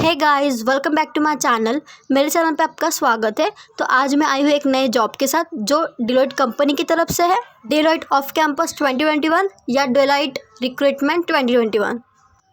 Hey guys, welcome back to my channel. मेरे channel पे आपका स्वागत है। तो आज मैं आई हूँ एक नए जॉब के साथ जो डिलॉयट कंपनी की तरफ से है। डिलॉयट ऑफ कैंपस 2021 या डिलॉयट रिक्रूटमेंट 2021।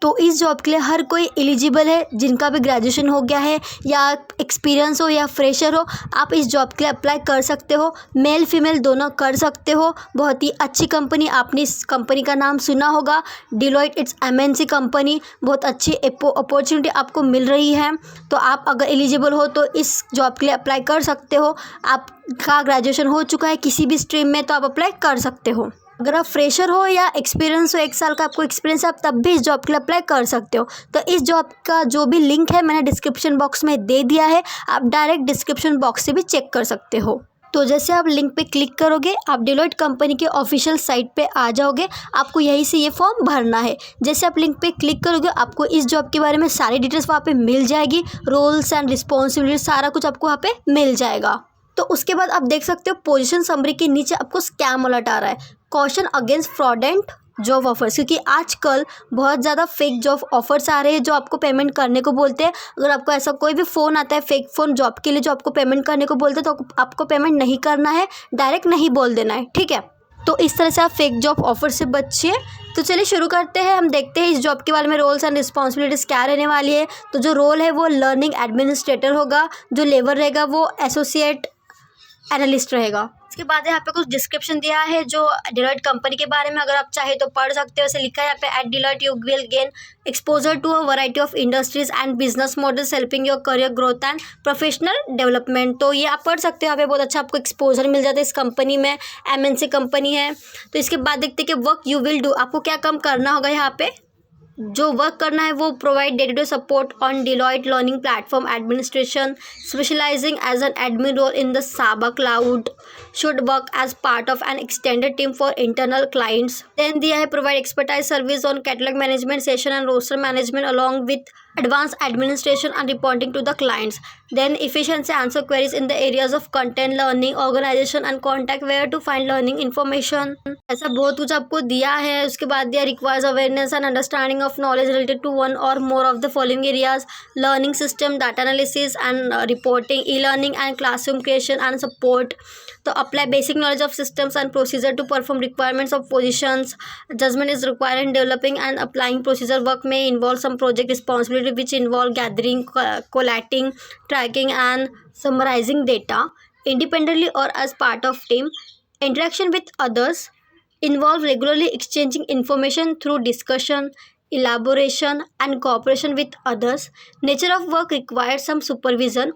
तो इस जॉब के लिए हर कोई एलिजिबल है, जिनका भी ग्रेजुएशन हो गया है या एक्सपीरियंस हो या फ्रेशर हो, आप इस जॉब के लिए अप्लाई कर सकते हो। मेल फीमेल दोनों कर सकते हो। बहुत ही अच्छी कंपनी, आपने इस कंपनी का नाम सुना होगा, डिलॉयट। It's MNC company. बहुत अच्छी अपॉर्चुनिटी आपको मिल रही है। तो आप अगर एलिजिबल हो तो इस जॉब के लिए अप्लाई कर सकते हो। आपका ग्रेजुएशन हो चुका है किसी भी स्ट्रीम में तो आप अप्लाई कर सकते हो। अगर आप फ्रेशर हो या एक्सपीरियंस हो, 1 साल का आपको एक्सपीरियंस है, आप तब भी इस जॉब के लिए अप्लाई कर सकते हो। तो इस जॉब का जो भी लिंक है मैंने डिस्क्रिप्शन बॉक्स में दे दिया है, आप डायरेक्ट डिस्क्रिप्शन बॉक्स से भी चेक कर सकते हो। तो जैसे आप लिंक पे क्लिक करोगे आप डिलॉयट कंपनी के ऑफिशियल साइट पे आ जाओगे। आपको यहीं से ये फॉर्म भरना है। जैसे आप लिंक पे क्लिक करोगे आपको इस जॉब के बारे में सारी डिटेल्स वहाँ पे मिल जाएगी। रोल्स एंड रिस्पॉन्सिबिलिटी सारा कुछ आपको वहाँ पे मिल जाएगा। तो उसके बाद आप देख सकते हो पोजीशन समरी के नीचे आपको स्कैम अलर्ट आ रहा है, कॉशन अगेंस्ट फ्रॉडेंट जॉब ऑफर्स। क्योंकि आजकल बहुत ज़्यादा फेक जॉब ऑफर्स आ रहे हैं जो आपको पेमेंट करने को बोलते हैं। अगर आपको ऐसा कोई भी फ़ोन आता है फेक फ़ोन जॉब के लिए जो आपको पेमेंट करने को बोलते हैं तो आपको पेमेंट नहीं करना है, डायरेक्ट नहीं बोल देना है, ठीक है। तो इस तरह से आप फेक जॉब ऑफर से बचिए। तो चलिए शुरू करते हैं। हम देखते हैं इस जॉब के बारे में रोल्स एंड रिस्पॉन्सिबिलिटीज़ क्या रहने वाली है। तो जो रोल है वो लर्निंग एडमिनिस्ट्रेटर होगा, जो लेवल रहेगा वो एसोसिएट एनालिस्ट रहेगा। इसके बाद यहाँ पे कुछ डिस्क्रिप्शन दिया है जो डिलॉयट कंपनी के बारे में, अगर आप चाहे तो पढ़ सकते हो। ऐसे लिखा है यहाँ पे, at Deloitte you will gain exposure to a variety of industries and business models helping your career growth and professional development. तो ये आप पढ़ सकते हो। यहाँ पे बहुत अच्छा आपको एक्सपोजर मिल जाता है इस कंपनी में। एमएनसी कंपनी है। तो इसके बाद देखते हैं कि वर्क यू विल डू, आपको क्या काम करना होगा। यहाँ पे जो वर्क करना है वो provide day to day support on Deloitte learning platform administration, specializing as an admin role in the Saba cloud, should work as part of an extended team for internal clients. Then दिया है provide expertise service on catalogue management, session and roster management along with advanced administration and reporting to the clients. Then efficiency answer queries in the areas of content, learning, organization and contact where to find learning information. ऐसा बहुत कुछ आपको दिया है। उसके बाद दिया requires awareness and understanding of knowledge related to one or more of the following areas: learning system, data analysis and reporting, e-learning and classroom creation and support. तो apply basic knowledge of systems and procedure to perform requirements of positions. Judgment is required in developing and applying procedure. Work may involve some project responsibility which involve gathering, collating, tracking and summarizing data independently or as part of team. Interaction with others involve regularly exchanging information through discussion, elaboration and cooperation with others. Nature of work requires some supervision,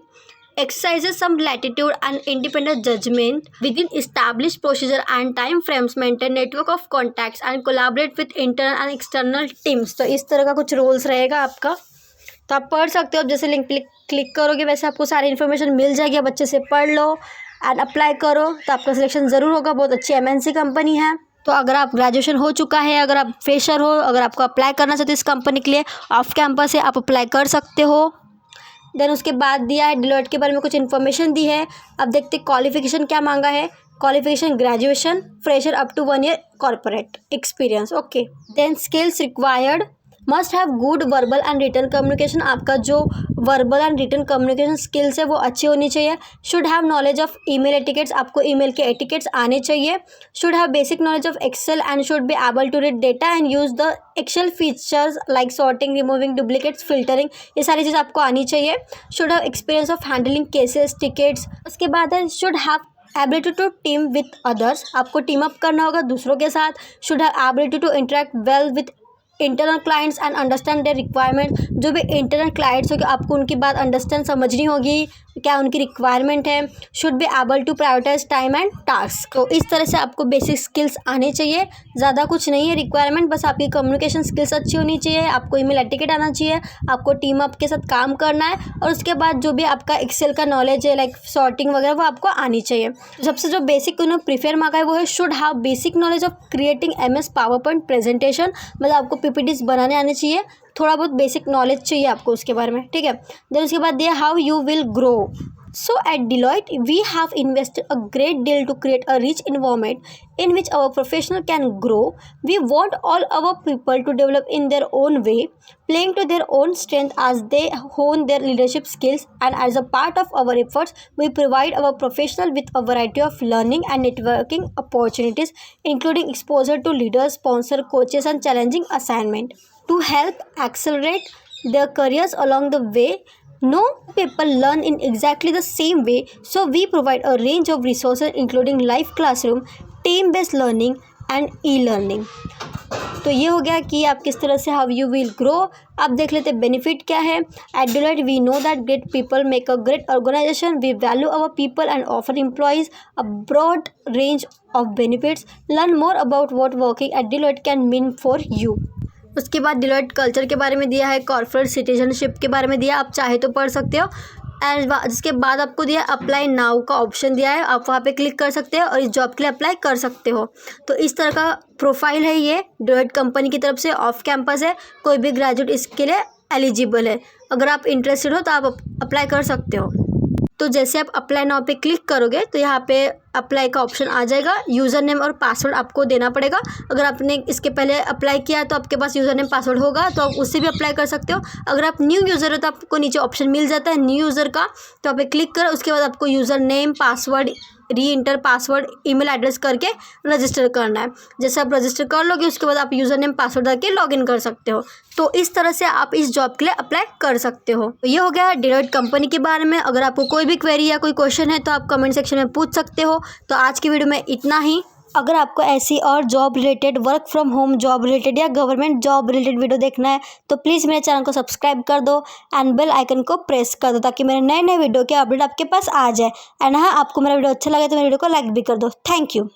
exercises some latitude and independent judgment within established procedure and time frames, maintain network of contacts and collaborate with internal and external teams. तो इस तरह का कुछ roles रहेगा आपका। तो आप पढ़ सकते हो। अब जैसे लिंक क्लिक करोगे वैसे आपको सारी इन्फॉर्मेशन मिल जाएगी। अब अच्छे से पढ़ लो एंड अप्लाई करो तो आपका सिलेक्शन ज़रूर होगा। बहुत अच्छी एमएनसी कंपनी है। तो अगर आप ग्रेजुएशन हो चुका है, अगर आप फ्रेशर हो, अगर आपको अप्लाई करना चाहते हो इस कंपनी के लिए, ऑफ कैंपस है, आप अप्लाई कर सकते हो। देन उसके बाद दिया है डिलॉयट के बारे में कुछ इन्फॉर्मेशन दी है। अब देखते क्वालिफिकेशन क्या मांगा है। Qualification graduation, fresher up to 1 year corporate experience, okay. Then skills required, must have good verbal and written communication. आपका जो verbal and written communication skills है वो अच्छी होनी चाहिए। Should have knowledge of email etiquettes, आपको ईमेल के etiquettes आने चाहिए। Should have basic knowledge of Excel and should be able to read data and use the Excel features like sorting, removing duplicates, filtering, ये सारी चीज़ आपको आनी चाहिए। Should have experience of handling cases, tickets. उसके बाद है should have ability to team with others, आपको टीम अप करना होगा दूसरों के साथ। Should have ability to interact well with internal clients and understand their requirement, जो भी इंटरनल क्लाइंट्स होगी आपको उनकी बात अंडरस्टैंड समझनी होगी, क्या उनकी रिक्वायरमेंट है। Should be able to prioritise time and task. तो इस तरह से आपको बेसिक स्किल्स आने चाहिए। ज़्यादा कुछ नहीं है रिक्वायरमेंट, बस आपकी कम्युनिकेशन स्किल्स अच्छी होनी चाहिए, आपको ईमेल एटिकेट आना चाहिए, आपको टीम अप के साथ काम करना है और उसके बाद जो भी आपका एक्सेल का नॉलेज है लाइक सॉर्टिंग वगैरह वो आपको आनी चाहिए। तो सबसे जो बेसिक उन्होंने प्रीफर मांगा है वो है should have basic knowledge of creating MS power point presentation, मतलब आपको PPTs बनाने आने चाहिए, थोड़ा बहुत बेसिक नॉलेज चाहिए आपको उसके बारे में, ठीक है। देन उसके बाद दिया how you will grow, So at Deloitte, we have invested a great deal to create a rich environment in which our professional can grow. We want all our people to develop in their own way, playing to their own strength as they hone their leadership skills. And as a part of our efforts, we provide our professional with a variety of learning and networking opportunities, including exposure to leaders, sponsor, coaches, and challenging assignment to help accelerate their careers along the way. No people learn in exactly the same way, so we provide a range of resources including live classroom, team based learning and e-learning. तो ये हो गया कि आप किस तरह से how you will grow. आप देख लेते बेनिफिट क्या है। At Deloitte we know that great people make a great organisation. We value our people and offer employees a broad range of benefits. Learn more about what working at Deloitte can mean for you. उसके बाद Deloitte culture के बारे में दिया है, corporate citizenship के बारे में दिया, आप चाहे तो पढ़ सकते हो। एंड जिसके बाद आपको दिया अप्लाई नाउ का ऑप्शन दिया है, आप वहाँ पे क्लिक कर सकते हो और इस जॉब के लिए अप्लाई कर सकते हो। तो इस तरह का प्रोफाइल है ये डिलॉयट कंपनी की तरफ से, ऑफ कैंपस है, कोई भी ग्रेजुएट इसके लिए एलिजिबल है। अगर आप इंटरेस्टेड हो तो आप अप्लाई कर सकते हो। तो जैसे आप अप्लाई नाउ पे क्लिक करोगे तो यहाँ पे अप्लाई का ऑप्शन आ जाएगा। यूज़र नेम और पासवर्ड आपको देना पड़ेगा। अगर आपने इसके पहले अप्लाई किया है तो आपके पास यूज़र नेम पासवर्ड होगा, तो आप उससे भी अप्लाई कर सकते हो। अगर आप न्यू यूज़र हो तो आपको नीचे ऑप्शन मिल जाता है न्यू यूज़र का, तो आप क्लिक करो। उसके बाद आपको यूज़र नेम, पासवर्ड, री इंटर पासवर्ड, ईमेल एड्रेस करके रजिस्टर करना है। जैसे आप रजिस्टर कर लोगे उसके बाद आप यूज़र नेम पासवर्ड करके लॉगिन कर सकते हो। तो इस तरह से आप इस जॉब के लिए अप्लाई कर सकते हो। तो ये हो गया डिलॉयट कंपनी के बारे में। अगर आपको कोई भी क्वेरी या कोई क्वेश्चन है तो आप कमेंट सेक्शन में पूछ सकते हो। तो आज की वीडियो में इतना ही। अगर आपको ऐसी और job related, work from home job related या गवर्नमेंट जॉब रिलेटेड वीडियो देखना है तो प्लीज़ मेरे चैनल को सब्सक्राइब कर दो एंड बेल आइकन को प्रेस कर दो, ताकि मेरे नए नए वीडियो के अपडेट आपके पास आ जाए। एंड हाँ, आपको मेरा वीडियो अच्छा लगे तो मेरे वीडियो को लाइक भी कर दो। Thank you.